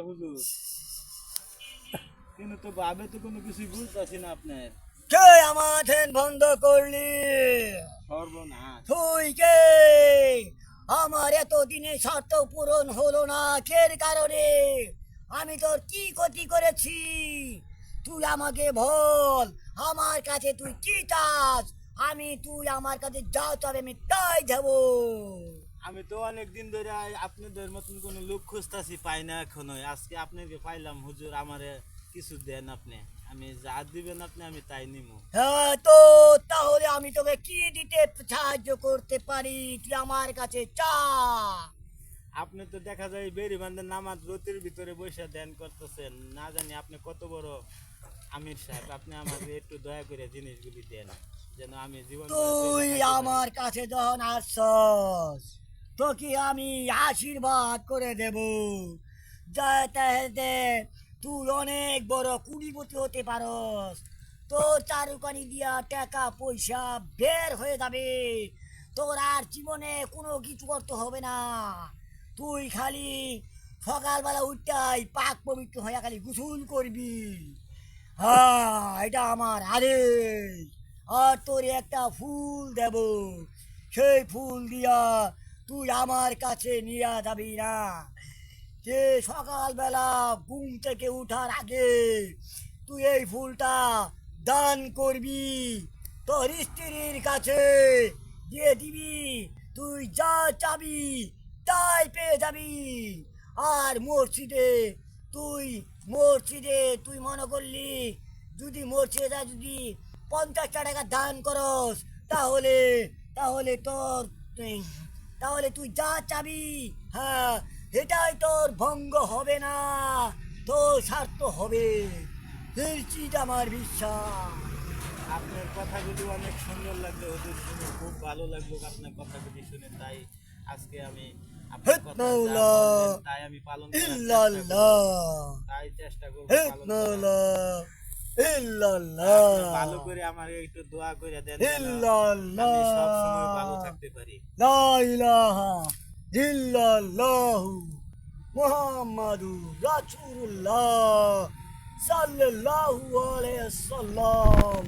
হুজুর কিন্তু তো ভাবে তো কোনো কিছুই বুঝতেছি না আপনার। কে আমার ধ্যান বন্ধ করলি? সর্বনাশ। তুই কে? আমার এতদিনে শর্ত পূরণ হলো না কের কারণে? আমি তোর কি ক্ষতি করেছি? তুই আমাকে বল, আমার কাছে তুই কি চাস? তুই আমার কাছে যা তবে আমি তাই যাবো। আমি তো অনেক দিন ধরে আপনাদের মতন কোনো লোক খুঁজতাছি, পাই না এখনো। আজকে আপনাকে পাইলাম হুজুর, আমারে কিছু দেন আপনি। আমি যা দিবেন আপনি আমি তাই নিমু। হ্যাঁ তো তাহলে আমি তোকে কি দিতে সাহায্য করতে পারি? তুই আমার কাছে চা। আপনি তো দেখা যায় বেরি বান্ধের নামাজ রতির ভিতরে বসে ধ্যান করতেছেন, না জানি আপনি কত বড় আমির সাহেব। আপনি আমাকে একটু দয়া করে জিনিসগুলি দেন, যেন আমি জীবন তুই আমার কাছে যখন আসছস, তোকে আমি আশীর্বাদ করে দেব যাতে তুই অনেক বড় কুড়িপতি হতে পারস। তোর চারুকানি দিয়া টাকা পয়সা বের হয়ে যাবে। তোর আর জীবনে কোনো কিছু করতে হবে না। তুই খালি সকালবেলা উঠটাই পাক পবিত্র হয়ে খালি গোসল করবি। হ্যাঁ, এটা আমার আদেশ। আর তোর একটা ফুল দেব, সেই ফুল দিয়া তুই আমার কাছে নিয়ে যাবি না। যে সকালবেলা ঘুম থেকে উঠার আগে তুই এই ফুলটা দান করবি, তোর স্ত্রীর কাছে দিয়ে দিবি। তুই যা চাবি তাই পেয়ে যাবি। আর তুই তুই মনে করলি যদি মসজিদে যদি 50 টাকা দান করস, তাহলে তাহলে তোর তাহলে তুই যা চাবি, হ্যাঁ, এটাই তোর ভঙ্গ হবে না, তোর স্বার্থ হবে। নিশ্চিত আমার বিশ্বাস। আপনার কথাগুলি অনেক সুন্দর লাগলো হুজুর, শুনে খুব ভালো লাগলো আপনার কথাগুলি শুনে। তাই আজকে আমি আপনার হেত কথা যা মৌলা বললেন তাই আমি পালন করার চেষ্টা করব। ইল্লাল্লাহ, তাই চেষ্টা করব হেত পালন করার। মৌলা আপনি ইল্লাল্লাহ, ভালো করে আমার একটু দোয়া করে দেন, যেন আমি সব সময় ভালো ইল্লাল্লাহ, থাকতে পারি। লা ইলাহা ইল্লাল্লাহু মুহাম্মাদুর রাসূলুল্লাহ সাল্লাল্লাহু আলাইহি সাল্লাম।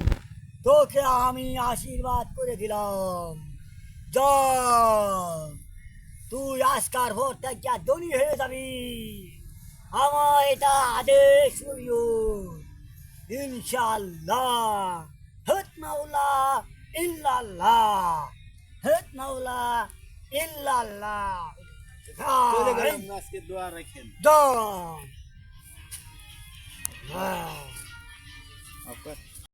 তোকে আমি আশীর্বাদ করে দিলাম। যা, তুই আজকার ভোর থেকে ধনী হয়ে যাবি। আমার এটা আদেশ হইল, ইনশাআল্লাহ। হেত মাওলা ইল্লাল্লাহ, হেত মাওলা ইল্লাল্লাহ। চলে যাই, গেলাম, আজকে দোয়া রাখেন। যাই। আপনার